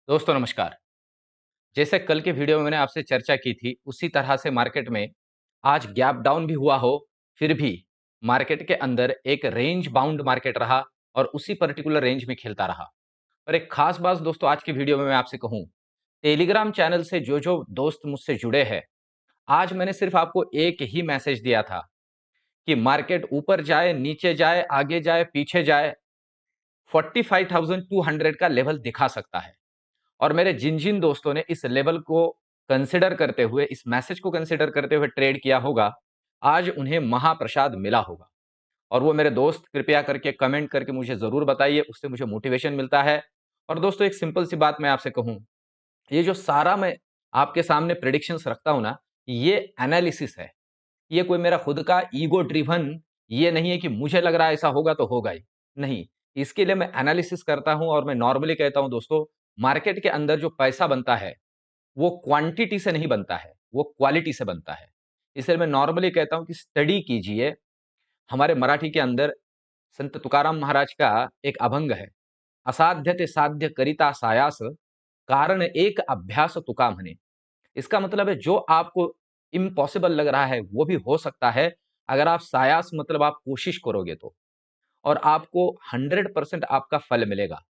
दोस्तों नमस्कार। जैसे कल के वीडियो में मैंने आपसे चर्चा की थी, उसी तरह से मार्केट में आज गैप डाउन भी हुआ हो, फिर भी मार्केट के अंदर एक रेंज बाउंड मार्केट रहा और उसी पर्टिकुलर रेंज में खेलता रहा। और एक खास बात दोस्तों आज की वीडियो में मैं आपसे कहूँ, टेलीग्राम चैनल से जो दोस्त मुझसे जुड़े हैं, आज मैंने सिर्फ आपको एक ही मैसेज दिया था कि मार्केट ऊपर जाए, नीचे जाए, आगे जाए, पीछे जाए, 45,200 का लेवल दिखा सकता है। और मेरे जिन-जिन दोस्तों ने इस लेवल को कंसिडर करते हुए, इस मैसेज को कंसिडर करते हुए ट्रेड किया होगा, आज उन्हें महाप्रसाद मिला होगा। और वो मेरे दोस्त कृपया करके कमेंट करके मुझे ज़रूर बताइए, उससे मुझे मोटिवेशन मिलता है। और दोस्तों एक सिंपल सी बात मैं आपसे कहूँ, ये जो सारा मैं आपके सामने प्रेडिक्शंस रखता हूँ ना, ये एनालिसिस है। ये कोई मेरा खुद का ईगो ड्रिवन ये नहीं है कि मुझे लग रहा है ऐसा होगा तो होगा ही। नहीं, इसके लिए मैं एनालिसिस करता हूँ और मैं नॉर्मली कहता हूँ दोस्तों, मार्केट के अंदर जो पैसा बनता है, वो क्वांटिटी से नहीं बनता है, वो क्वालिटी से बनता है। इसलिए मैं नॉर्मली कहता हूँ कि स्टडी कीजिए। हमारे मराठी के अंदर संत तुकाराम महाराज का एक अभंग है, असाध्य ते साध्य करिता सायास, कारण एक अभ्यास तुका म्हणे। इसका मतलब है जो आपको इम्पॉसिबल लग रहा है वो भी हो सकता है अगर आप सायास मतलब आप कोशिश करोगे तो, और आपको 100% आपका फल मिलेगा।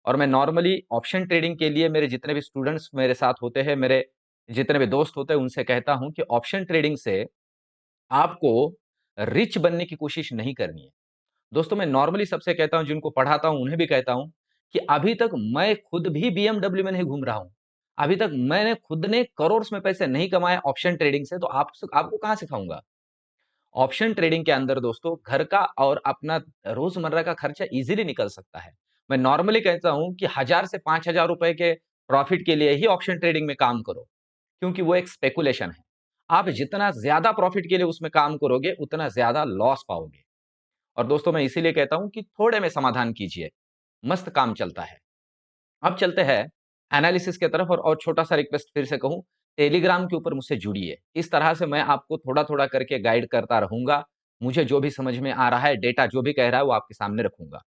और मैं नॉर्मली ऑप्शन ट्रेडिंग के लिए मेरे जितने भी स्टूडेंट्स मेरे साथ होते हैं, मेरे जितने भी दोस्त होते हैं, उनसे कहता हूं कि ऑप्शन ट्रेडिंग से आपको रिच बनने की कोशिश नहीं करनी है। दोस्तों मैं नॉर्मली सबसे कहता हूं, जिनको पढ़ाता हूं उन्हें भी कहता हूं कि अभी तक मैं खुद भी बीएमडब्ल्यू में नहीं घूम रहा हूं। अभी तक मैंने खुद ने करोड़ में पैसे नहीं कमाए ऑप्शन ट्रेडिंग से, तो आपको कहां सिखाऊंगा। ऑप्शन ट्रेडिंग के अंदर दोस्तों घर का और अपना रोजमर्रा का खर्चा इजीली निकल सकता है। मैं नॉर्मली कहता हूं कि 1,000 से 5,000 रुपए के प्रॉफिट के लिए ही ऑप्शन ट्रेडिंग में काम करो, क्योंकि वो एक स्पेकुलेशन है। आप जितना ज्यादा प्रॉफिट के लिए उसमें काम करोगे, उतना ज्यादा लॉस पाओगे। और दोस्तों मैं इसीलिए कहता हूं कि थोड़े में समाधान कीजिए, मस्त काम चलता है। अब चलते हैं एनालिसिस के तरफ। और छोटा सा रिक्वेस्ट फिर से कहूं, टेलीग्राम के ऊपर मुझसे जुड़िए। इस तरह से मैं आपको थोड़ा थोड़ा करके गाइड करता रहूंगा। मुझे जो भी समझ में आ रहा है, डेटा जो भी कह रहा है, वो आपके सामने रखूंगा।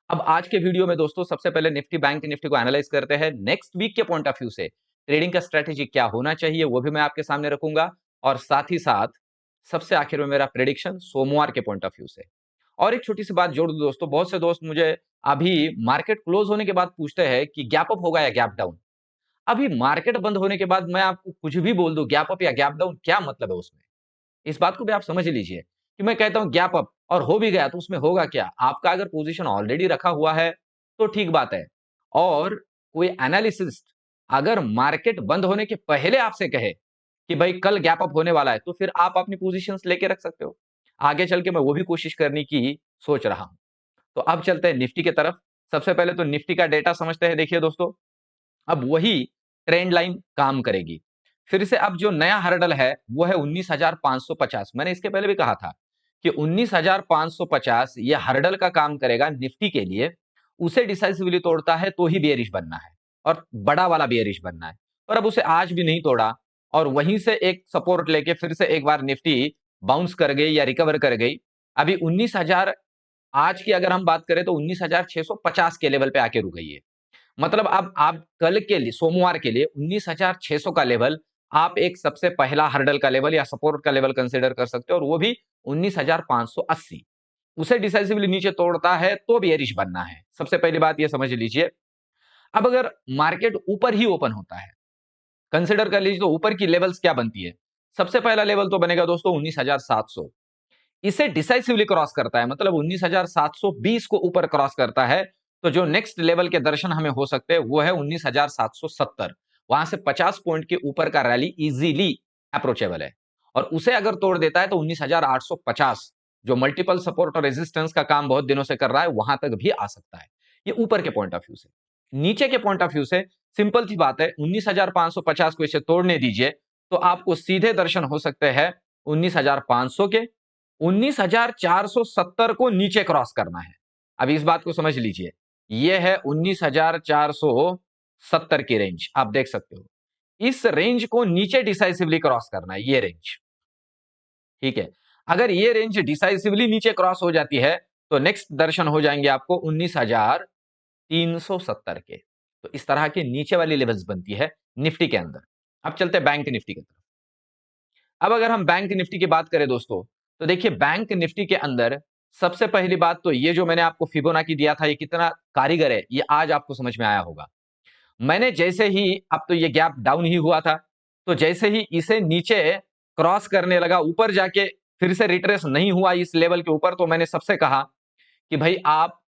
अब आज के वीडियो में दोस्तों सबसे पहले निफ्टी बैंक निफ्टी को एनालाइज करते हैं नेक्स्ट वीक के पॉइंट ऑफ व्यू से। ट्रेडिंग का स्ट्रेटेजी क्या होना चाहिए वो भी मैं आपके सामने रखूंगा, और साथ ही साथ सबसे आखिर में मेरा प्रेडिक्शन सोमवार के पॉइंट ऑफ व्यू से। और एक छोटी सी बात जोड़ दूं दोस्तों, बहुत से दोस्त मुझे अभी मार्केट क्लोज होने के बाद पूछते हैं कि गैप अप होगा या गैप डाउन। अभी मार्केट बंद होने के बाद मैं आपको कुछ भी बोल दूं, गैप अप या गैप डाउन, क्या मतलब है उसमें। इस बात को भी आप समझ लीजिए कि मैं कहता हूं गैप अप और हो भी गया तो उसमें होगा क्या। आपका अगर पोजीशन ऑलरेडी रखा हुआ है तो ठीक बात है। और कोई एनालिसिस्ट अगर मार्केट बंद होने के पहले आपसे कहे कि भाई कल गैप अप होने वाला है, तो फिर आप अपनी पोजीशंस लेके रख सकते हो। आगे चल के मैं वो भी कोशिश करने की सोच रहा हूं। तो अब चलते हैं निफ्टी की तरफ। सबसे पहले तो निफ्टी का डेटा समझते हैं। देखिए दोस्तों, अब वही ट्रेंड लाइन काम करेगी। फिर से अब जो नया हर्डल है वो है 19,550। मैंने इसके पहले भी कहा था कि 19,550 ये हर्डल का काम करेगा निफ्टी के लिए। उसे डिसाइसिवली तोड़ता है तो ही बेयरिश बनना है, और बड़ा वाला बेयरिश बनना है। और अब उसे आज भी नहीं तोड़ा, और वहीं से एक सपोर्ट लेके फिर से एक बार निफ्टी बाउंस कर गई या रिकवर कर गई। अभी 19,000, आज की अगर हम बात करें तो 19,650 के लेवल पे आके रुक गई है। मतलब अब आप कल के लिए, सोमवार के लिए 19,600 का लेवल आप एक सबसे पहला हर्डल का लेवल या सपोर्ट का लेवल कंसीडर कर सकते हो, और वो भी 19,580। उसे डिसाइसिवली नीचे तोड़ता है तो बेयरिश बनना है। सबसे पहली बात ये समझ लीजिए। अब अगर मार्केट ऊपर ही ओपन होता है, कंसीडर कर लीजिए, तो ऊपर की लेवल्स क्या बनती है। सबसे पहला लेवल तो बनेगा दोस्तों 19,700। इसे डिसाइसिवली क्रॉस करता है, मतलब 19,720 को ऊपर क्रॉस करता है, तो जो नेक्स्ट लेवल के दर्शन हमें हो सकते हैं वो है 19,770। वहां से 50 पॉइंट के ऊपर का रैली इजीली अप्रोचेबल है। और उसे अगर तोड़ देता है तो 19,850, जो मल्टीपल सपोर्ट और रेजिस्टेंस का काम बहुत दिनों से कर रहा है, वहां तक भी आ सकता है। ये ऊपर के पॉइंट ऑफ व्यू से। नीचे के पॉइंट ऑफ व्यू से सिंपल सी बात है, 19,550 को इसे तोड़ने दीजिए तो आपको सीधे दर्शन हो सकते हैं 19,500 के। 19,470 को नीचे क्रॉस करना है। अब इस बात को समझ लीजिए, यह है 19,470 की रेंज, आप देख सकते हो। इस रेंज को नीचे डिसाइसिवली क्रॉस करना है, ये रेंज। ठीक है, अगर ये रेंज डिसाइसिवली नीचे क्रॉस हो जाती है तो नेक्स्ट दर्शन हो जाएंगे आपको 19,370 के। तो इस तरह के नीचे वाली लेवल्स बनती है निफ्टी के अंदर। अब चलते हैं बैंक निफ्टी की तरफ। अब अगर हम बैंक निफ्टी की बात करें दोस्तों, तो देखिए बैंक निफ्टी के अंदर सबसे पहली बात तो ये जो मैंने आपको फिबोनाची दिया था, ये कितना कारीगर है, ये आज आपको समझ में आया होगा। मैंने जैसे ही, अब तो ये गैप डाउन ही हुआ था, तो जैसे ही इसे नीचे क्रॉस करने लगा, ऊपर जाके फिर से रिट्रेस नहीं हुआ इस लेवल के ऊपर, तो मैंने सबसे कहा कि भाई आप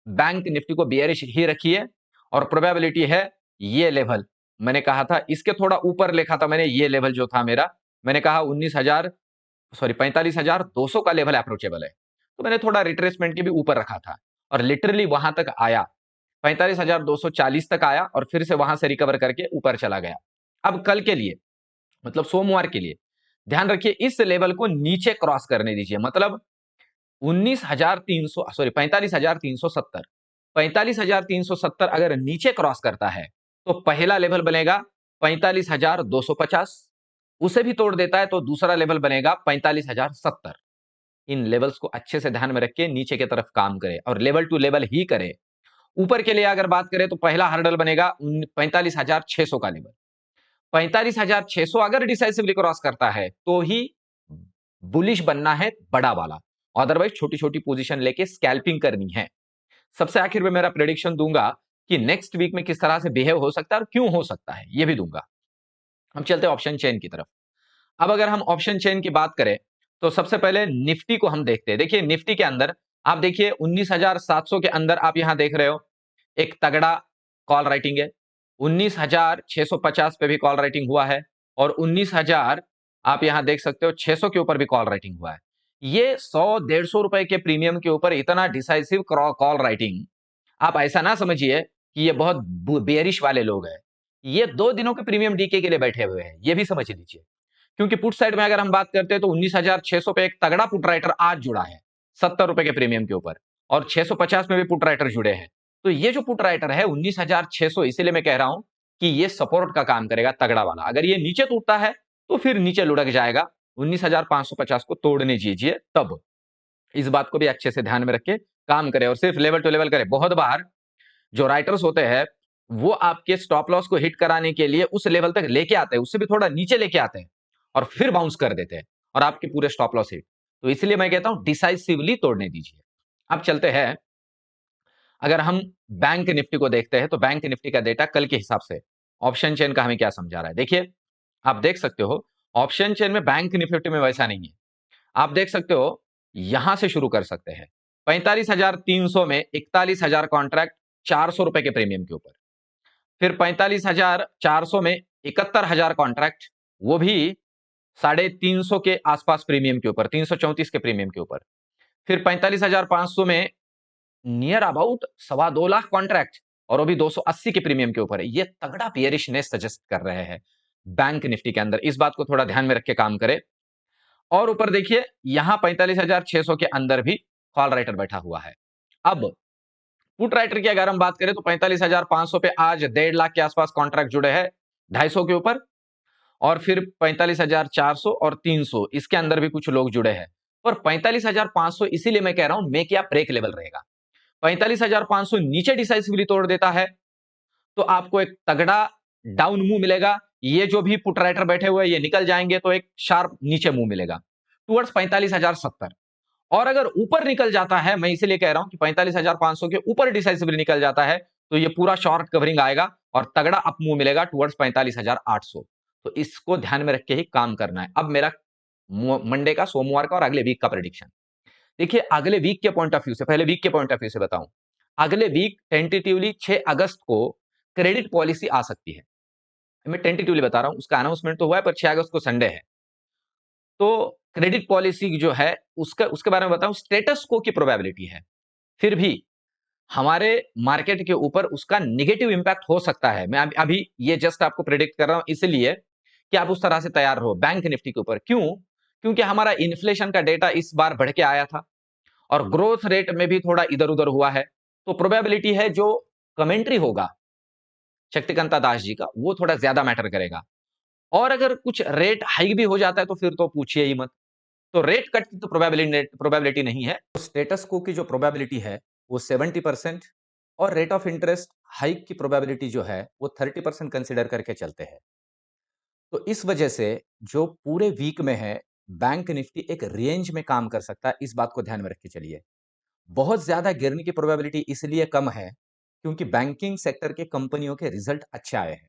बैंक निफ्टी को बियरिश ही रखिए और प्रोबेबिलिटी है ये लेवल, मैंने कहा था इसके थोड़ा ऊपर लिखा था मैंने, ये लेवल जो था मेरा, मैंने कहा 45,200 का लेवल अप्रोचेबल है, तो मैंने थोड़ा रिट्रेसमेंट के भी ऊपर रखा था और लिटरली वहां तक आया, 45,240 तक आया और फिर से वहां से रिकवर करके ऊपर चला गया। अब कल के लिए, मतलब सोमवार के लिए ध्यान रखिए, इस लेवल को नीचे क्रॉस करने दीजिए, मतलब 19,300 सॉरी 45,370, 45,370 अगर नीचे क्रॉस करता है तो पहला लेवल बनेगा 45,250, उसे भी तोड़ देता है तो दूसरा लेवल बनेगा 45,070। इन लेवल्स को अच्छे से ध्यान में रख के नीचे की तरफ काम करे और लेवल टू लेवल ही करे। ऊपर के लिए अगर बात करें तो पहला हर्डल बनेगा 45,600 का लेवल, 45,600 अगर डिसाइसिवली क्रॉस करता है तो ही बुलिश बनना है बड़ा वाला, अदरवाइज छोटी छोटी पोजीशन लेके स्कैल्पिंग करनी है। सबसे आखिर में मेरा प्रेडिक्शन दूंगा कि नेक्स्ट वीक में किस तरह से बिहेव हो सकता है और क्यों हो सकता है, यह भी दूंगा। हम चलते हैं ऑप्शन चेन की तरफ। अब अगर हम ऑप्शन चेन की बात करें तो सबसे पहले निफ्टी को हम देखते हैं। देखिए निफ्टी के अंदर आप देखिए 19,700 के अंदर आप यहां देख रहे हो एक तगड़ा कॉल राइटिंग है, 19,650 पे भी कॉल राइटिंग हुआ है और 19,000 आप यहां देख सकते हो 600 के ऊपर भी कॉल राइटिंग हुआ है। ये 100-150 रुपए के प्रीमियम के ऊपर इतना डिसाइसिव कॉल राइटिंग, आप ऐसा ना समझिए कि ये बहुत बेयरिश वाले लोग हैं, ये 2 दिनों के प्रीमियम डीके के लिए बैठे हुए हैं, ये भी समझ लीजिए। क्योंकि पुट साइड में अगर हम बात करते हैं तो 19,600 पे एक तगड़ा पुट राइटर आज जुड़ा है 70 रुपए के प्रीमियम के ऊपर, और 650 में भी पुट राइटर जुड़े हैं। तो ये जो पुट राइटर है 19,600, इसीलिए मैं कह रहा हूं कि ये सपोर्ट का काम करेगा तगड़ा वाला। अगर ये नीचे टूटता है तो फिर नीचे लुढ़क जाएगा, 19,550 को तोड़ने दीजिए तब। इस बात को भी अच्छे से ध्यान में रख के काम करे और सिर्फ लेवल टू लेवल करे। बहुत बार जो राइटर्स होते हैं वो आपके स्टॉप लॉस को हिट कराने के लिए उस लेवल तक लेके आते हैं, उससे भी थोड़ा नीचे लेके आते हैं और फिर बाउंस कर देते हैं और आपके पूरे स्टॉप लॉस हिट। तो इसलिए मैं कहता हूं डिसाइसिवली तोड़ने दीजिए। अब चलते हैं, अगर हम बैंक निफ्टी को देखते हैं तो बैंक निफ्टी का डेटा कल के हिसाब से ऑप्शन चेन का हमें क्या समझा रहा है। देखिए आप देख सकते हो ऑप्शन चेन में बैंक निफ्टी में वैसा नहीं है। आप देख सकते हो यहां से शुरू कर सकते हैं 45,300 में 41,000 कॉन्ट्रैक्ट 400 रुपए के प्रीमियम के ऊपर, फिर 45,400 में 71,000 कॉन्ट्रैक्ट, वो भी 350 के आसपास प्रीमियम के ऊपर, 334 के प्रीमियम के ऊपर, फिर 45,500 में नियर अबाउट 2.25 लाख कॉन्ट्रैक्ट और वो भी 280 के प्रीमियम के ऊपर है। ये तगड़ा बियरिशनेस सजेस्ट कर रहे हैं बैंक निफ्टी के अंदर, इस बात को थोड़ा ध्यान में रख के काम करे। और ऊपर देखिए यहां 45,600 के अंदर भी कॉल राइटर बैठा हुआ है। अब पुट राइटर की अगर हम बात करें तो 45,500 पे आज 1.5 लाख के आसपास कॉन्ट्रैक्ट जुड़े हैं 250 के ऊपर, और फिर 45,400 और 300 इसके अंदर भी कुछ लोग जुड़े हैं। और 45,500 इसीलिए मैं कह रहा हूं मेक या ब्रेक लेवल रहेगा। 45,500 नीचे डिसाइसिवली तोड़ देता है तो आपको एक तगड़ा डाउन मूव मिलेगा। ये जो भी पुट राइटर बैठे हुए ये निकल जाएंगे तो एक शार्प नीचे मूव मिलेगा टुवर्ड्स 45,070। और अगर ऊपर निकल जाता है, मैं इसीलिए कह रहा हूं कि 45,500 के ऊपर डिसाइसिवली निकल जाता है तो ये पूरा शॉर्ट कवरिंग आएगा और तगड़ा अप मूव मिलेगा टुवर्ड्स 45,800। तो इसको ध्यान में रख के ही काम करना है। अब मेरा मंडे का, सोमवार का और अगले वीक का प्रेडिक्शन देखिए। अगले वीक के पॉइंट ऑफ व्यू से, पहले वीक के पॉइंट ऑफ व्यू से बताऊं, अगले वीक टेंटेटिवली 6 अगस्त को क्रेडिट पॉलिसी आ सकती है। मैं टेंटेटिवली बता रहा हूं, उसका अनाउंसमेंट तो हुआ है पर 6 अगस्त को संडे है। तो क्रेडिट पॉलिसी जो है उसका, उसके बारे में बताऊं, स्टेटस को की प्रोबेबिलिटी है, फिर भी हमारे मार्केट के ऊपर उसका नेगेटिव इंपैक्ट हो सकता है। मैं अभी ये जस्ट आपको प्रेडिक्ट कर रहा हूं इसलिए कि आप उस तरह से तैयार रहो बैंक निफ्टी के ऊपर। क्यों? क्योंकि हमारा इन्फ्लेशन का डेटा इस बार बढ़ के आया था और ग्रोथ रेट में भी थोड़ा इधर उधर हुआ है, तो प्रोबेबिलिटी है जो कमेंट्री होगा शक्तिकांता दास जी का वो थोड़ा ज्यादा मैटर करेगा। और अगर कुछ रेट हाइक भी हो जाता है तो फिर तो पूछिए ही मत। तो रेट कट की तो प्रोबेबिलिटी नहीं है, तो स्टेटस को की जो प्रोबेबिलिटी है वो 70% और रेट ऑफ इंटरेस्ट हाइक की प्रोबेबिलिटी जो है वो 30% कंसीडर करके चलते हैं। तो इस वजह से जो पूरे वीक में है, बैंक निफ्टी एक रेंज में काम कर सकता है, इस बात को ध्यान में रख के चलिए। बहुत ज़्यादा गिरने की प्रोबेबिलिटी इसलिए कम है, क्योंकि बैंकिंग सेक्टर के कंपनियों के रिजल्ट अच्छे आए हैं।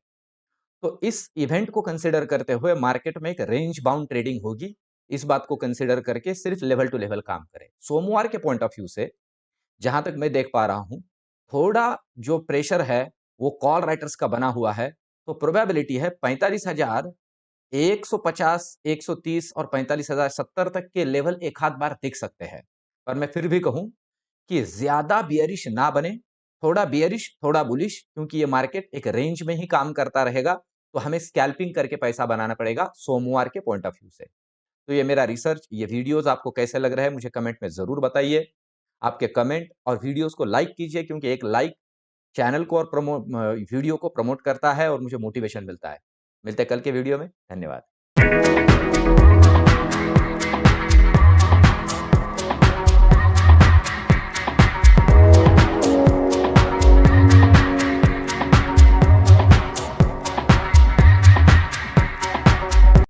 तो इस इवेंट को कंसीडर करते हुए मार्केट में एक रेंज बाउंड ट्रेडिंग होगी। इस बात को कंसीडर करके सिर्फ लेवल टू लेवल काम करें। सोमवार के पॉइंट ऑफ व्यू से जहां तक मैं देख पा रहा हूं, थोड़ा जो प्रेशर है वो कॉल राइटर्स का बना हुआ है। तो प्रोबेबिलिटी है 45,150, 130 और 45,070 तक के लेवल एक आध बार दिख सकते हैं। पर मैं फिर भी कहूं कि ज्यादा बियरिश ना बने, थोड़ा बियरिश थोड़ा बुलिश, क्योंकि ये मार्केट एक रेंज में ही काम करता रहेगा। तो हमें स्कैल्पिंग करके पैसा बनाना पड़ेगा सोमवार के पॉइंट ऑफ व्यू से। तो ये मेरा रिसर्च, ये वीडियोस आपको कैसे लग रहे हैं मुझे कमेंट में जरूर बताइए। आपके कमेंट और वीडियोस को लाइक कीजिए, क्योंकि एक लाइक चैनल को और वीडियो को प्रमोट करता है और मुझे मोटिवेशन मिलता है। मिलते हैं कल के वीडियो में। धन्यवाद।